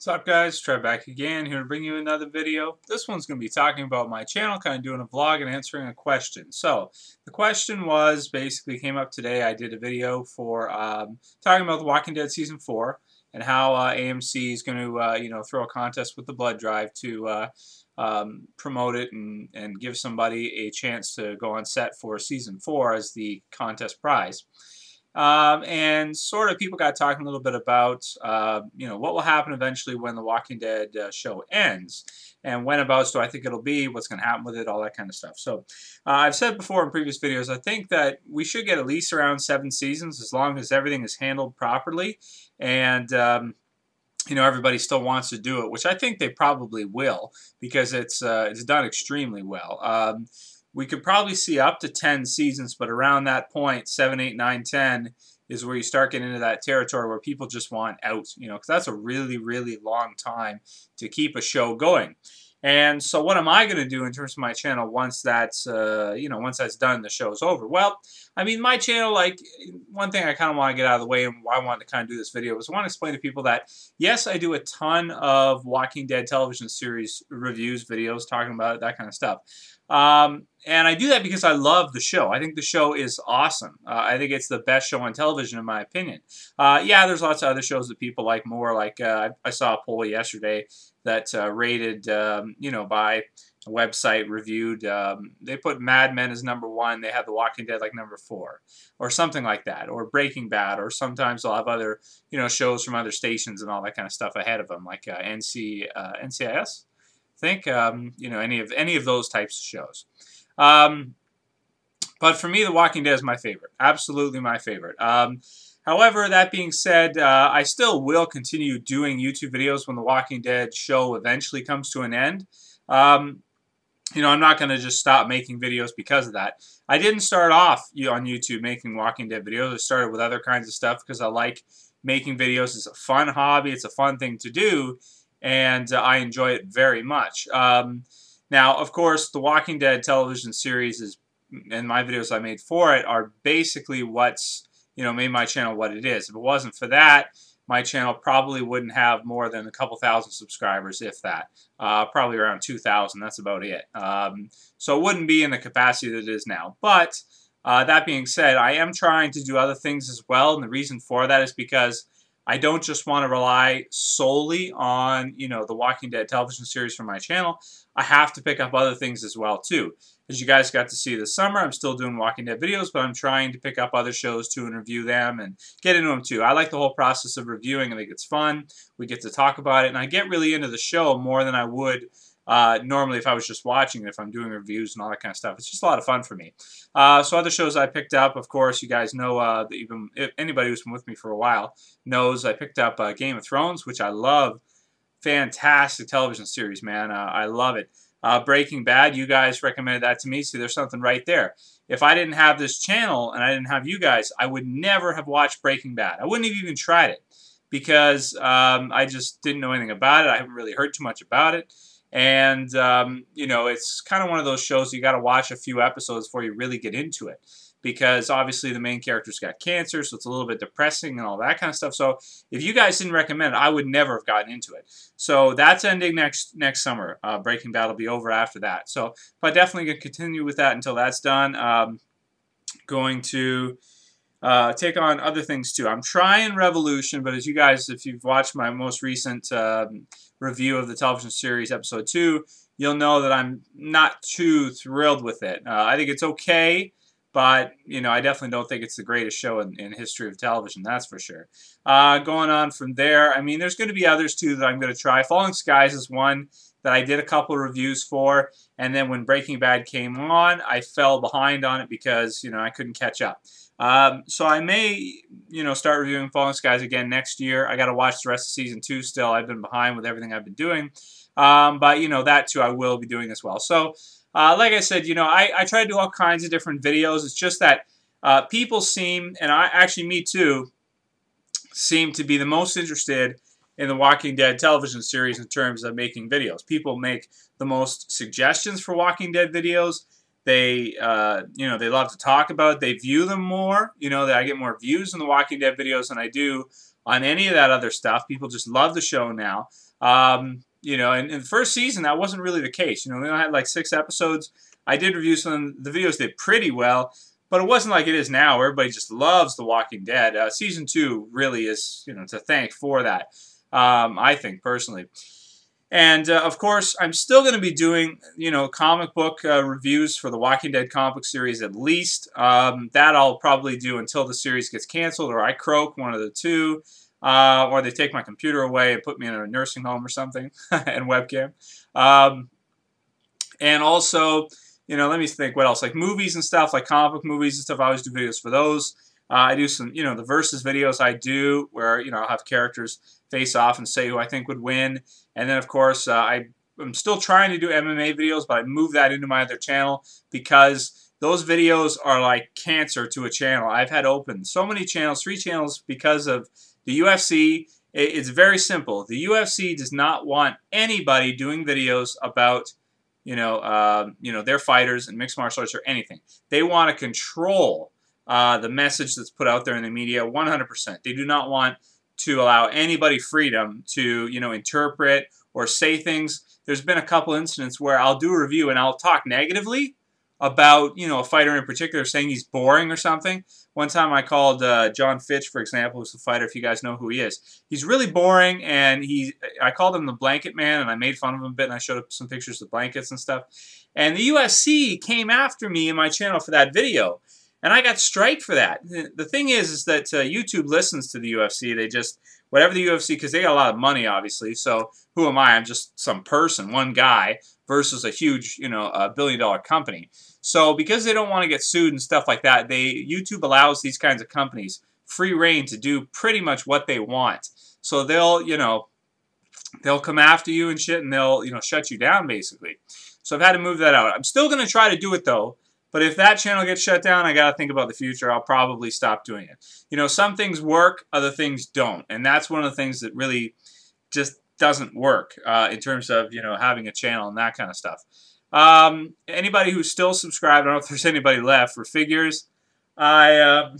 What's up guys, Trev back again, here to bring you another video. This one's going to be talking about my channel, kind of doing a vlog and answering a question. So, the question was, basically came up today, I did a video for talking about The Walking Dead Season 4 and how AMC is going to, throw a contest with the blood drive to promote it and give somebody a chance to go on set for Season 4 as the contest prize. And sort of people got talking a little bit about, what will happen eventually when the Walking Dead show ends, and whenabouts do I think it'll be, what's going to happen with it, all that kind of stuff. So I've said before in previous videos, I think that we should get at least around 7 seasons as long as everything is handled properly, and everybody still wants to do it, which I think they probably will because it's done extremely well. We could probably see up to 10 seasons, but around that point, 7, 8, 9, 10 is where you start getting into that territory where people just want out, because that's a really, really long time to keep a show going. And so what am I going to do in terms of my channel once that's, once that's done, the show's over? Well, I mean, my channel, one thing I kind of want to get out of the way and why I wanted to kind of do this video is I want to explain to people that, yes, I do a ton of Walking Dead television series reviews, videos, talking about it, that kind of stuff. And I do that because I love the show. I think the show is awesome. I think it's the best show on television, in my opinion. Yeah, there's lots of other shows that people like more. Like I saw a poll yesterday that rated, by a website reviewed. They put Mad Men as #1. They have The Walking Dead like #4, or something like that, or Breaking Bad, or sometimes they'll have other, shows from other stations and all that kind of stuff ahead of them, like NCIS. Think any of those types of shows. But for me, The Walking Dead is my favorite. Absolutely my favorite. However, that being said, I still will continue doing YouTube videos when The Walking Dead show eventually comes to an end. I'm not going to just stop making videos because of that. I didn't start off on YouTube making Walking Dead videos. I started with other kinds of stuff because I like making videos. It's a fun hobby. It's a fun thing to do. And I enjoy it very much. Now, of course, the Walking Dead television series and my videos I made for it are basically what's, made my channel what it is. If it wasn't for that, my channel probably wouldn't have more than a couple thousand subscribers, if that. Probably around 2,000, that's about it. So it wouldn't be in the capacity that it is now. But that being said, I am trying to do other things as well, and the reason for that is because I don't just want to rely solely on, the Walking Dead television series for my channel. I have to pick up other things as well, too. As you guys got to see this summer, I'm still doing Walking Dead videos, but I'm trying to pick up other shows, too, and review them and get into them, too. I like the whole process of reviewing. I think it's fun. We get to talk about it, and I get really into the show more than I would normally if I was just watching it, if I'm doing reviews and all that kind of stuff. It's just a lot of fun for me. So other shows I picked up, of course, you guys know, that even if anybody who's been with me for a while knows I picked up Game of Thrones, which I love. Fantastic television series, man. I love it. Breaking Bad, you guys recommended that to me, so there's something right there. If I didn't have this channel and I didn't have you guys, I would never have watched Breaking Bad. I wouldn't have even tried it because I just didn't know anything about it. I haven't really heard too much about it. And, it's kind of one of those shows you got to watch a few episodes before you really get into it. Because obviously the main character's got cancer, so it's a little bit depressing and all that kind of stuff. So if you guys didn't recommend it, I would never have gotten into it. So that's ending next summer. Breaking Bad will be over after that. So but definitely going to continue with that until that's done. Going to take on other things too. I'm trying Revolution, but as you guys, if you've watched my most recent review of the television series, episode 2, you'll know that I'm not too thrilled with it. I think it's okay, but I definitely don't think it's the greatest show in history of television, that's for sure. Going on from there, I mean, there's going to be others too that I'm going to try. Falling Skies is one that I did a couple of reviews for, and then when Breaking Bad came on, I fell behind on it because, I couldn't catch up. So I may, start reviewing Falling Skies again next year. I got to watch the rest of season 2 still. I've been behind with everything I've been doing. But, that too I will be doing as well. So, like I said, I try to do all kinds of different videos. It's just that people seem, and actually me too, seem to be the most interested in the Walking Dead television series in terms of making videos. People make the most suggestions for Walking Dead videos. They, they love to talk about it. They view them more. That I get more views in the Walking Dead videos than I do on any of that other stuff. People just love the show now. You know, and in the first season, that wasn't really the case. You know, we only had like 6 episodes. I did reviews on them. The videos did pretty well, but it wasn't like it is now. Everybody just loves The Walking Dead. Season 2 really is, you know, to thank for that, I think, personally. And, of course, I'm still going to be doing, you know, comic book reviews for the Walking Dead comic book series at least. That I'll probably do until the series gets canceled or I croak, one of the two. Or they take my computer away and put me in a nursing home or something and webcam. And also, you know, let me think what else. Like movies and stuff, like comic book movies and stuff, I always do videos for those. I do some, you know, the versus videos I do where, you know, I'll have characters face off and say who I think would win. And then, of course, I'm still trying to do MMA videos, but I moved that into my other channel because those videos are like cancer to a channel. I've had open so many channels, 3 channels, because of the UFC. It's very simple. The UFC does not want anybody doing videos about, you know, their fighters and mixed martial arts or anything. They want to control the message that's put out there in the media 100%. They do not want to allow anybody freedom to, you know, interpret or say things. There's been a couple incidents where I'll do a review and I'll talk negatively about, you know, a fighter in particular, saying he's boring or something. One time I called John Fitch, for example, who's the fighter, if you guys know who he is. He's really boring, and I called him the Blanket Man, and I made fun of him a bit, and I showed up some pictures of blankets and stuff. And the UFC came after me in my channel for that video, and I got striked for that. The thing is that YouTube listens to the UFC. They just, whatever the UFC, because they got a lot of money, obviously, so who am I? I'm just some person, one guy, versus a huge, you know, $1 billion company. So because they don't want to get sued and stuff like that, YouTube allows these kinds of companies free reign to do pretty much what they want. So they'll, you know, they'll come after you and shit, and they'll, you know, shut you down basically. So I've had to move that out. I'm still going to try to do it though, but if that channel gets shut down, I got to think about the future. I'll probably stop doing it. You know, some things work, other things don't, and that's one of the things that really just doesn't work in terms of, you know, having a channel and that kind of stuff. Anybody who's still subscribed, I don't know if there's anybody left for figures. I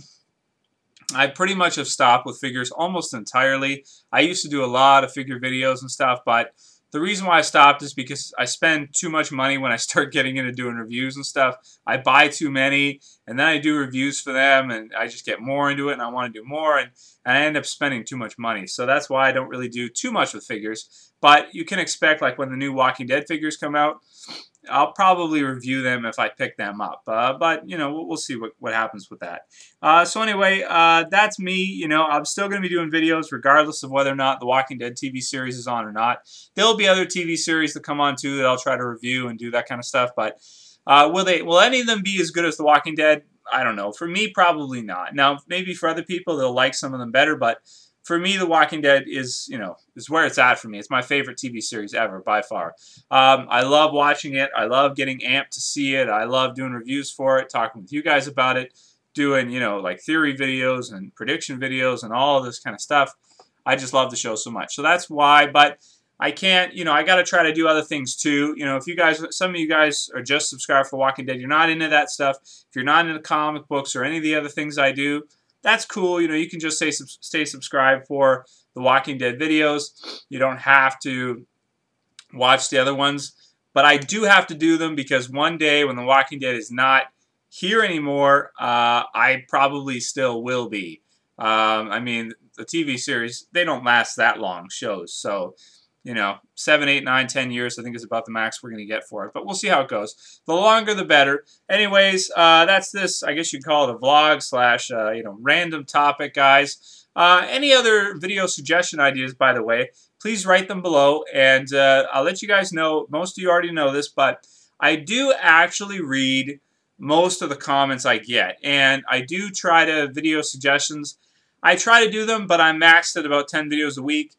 pretty much have stopped with figures almost entirely. I used to do a lot of figure videos and stuff, but the reason why I stopped is because I spend too much money when I start getting into doing reviews and stuff. I buy too many, and then I do reviews for them, and I just get more into it, and I want to do more, and I end up spending too much money. So that's why I don't really do too much with figures. But you can expect, like when the new Walking Dead figures come out, I'll probably review them if I pick them up. But, you know, we'll see what happens with that. So anyway, that's me. You know, I'm still going to be doing videos regardless of whether or not the Walking Dead TV series is on or not. There'll be other TV series that come on too that I'll try to review and do that kind of stuff. But will any of them be as good as The Walking Dead? I don't know. For me, probably not. Now, maybe for other people, they'll like some of them better, but for me, The Walking Dead is, you know, is where it's at for me. It's my favorite TV series ever, by far. I love watching it. I love getting amped to see it. I love doing reviews for it, talking with you guys about it, doing, you know, like theory videos and prediction videos and all of this kind of stuff. I just love the show so much. So that's why, but I can't, you know, I got to try to do other things too. You know, if you guys, some of you guys are just subscribed for Walking Dead, you're not into that stuff. If you're not into comic books or any of the other things I do, that's cool. You know, you can just stay subscribed for the Walking Dead videos. You don't have to watch the other ones. But I do have to do them because one day when the Walking Dead is not here anymore, I probably still will be. I mean, the TV series, they don't last that long, shows. So, you know, 7, 8, 9, 10 years, I think is about the max we're going to get for it. But we'll see how it goes. The longer, the better. Anyways, that's this, I guess you'd call it a vlog slash, you know, random topic, guys. Any other video suggestion ideas, by the way, please write them below. And I'll let you guys know, most of you already know this, but I do actually read most of the comments I get. And I do try to video suggestions. I try to do them, but I'm maxed at about 10 videos a week.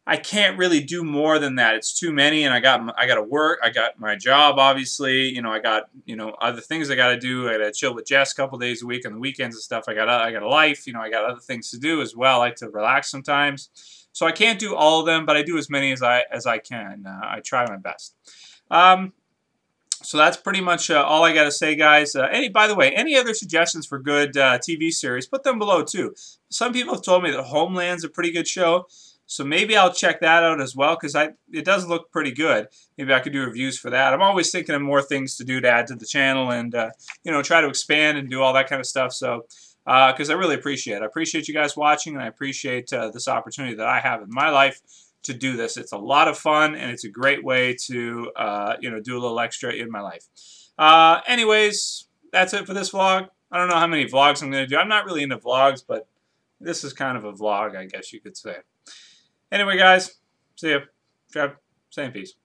I can't really do more than that. It's too many, and I got to work. I got my job, obviously. You know, I got, you know, other things I got to do. I got to chill with Jess a couple days a week on the weekends and stuff. I got a life. You know, I got other things to do as well. I like to relax sometimes, so I can't do all of them, but I do as many as I can. I try my best. So that's pretty much all I got to say, guys. By the way, any other suggestions for good TV series, put them below too. Some people have told me that Homeland's a pretty good show. So maybe I'll check that out as well, because it does look pretty good. Maybe I could do reviews for that. I'm always thinking of more things to do to add to the channel, and you know, try to expand and do all that kind of stuff. So because I really appreciate it. I appreciate you guys watching, and I appreciate this opportunity that I have in my life to do this. It's a lot of fun, and it's a great way to you know, do a little extra in my life. Anyways, that's it for this vlog. I don't know how many vlogs I'm going to do. I'm not really into vlogs, but this is kind of a vlog, I guess you could say. Anyway, guys, see ya. Trev, saying peace.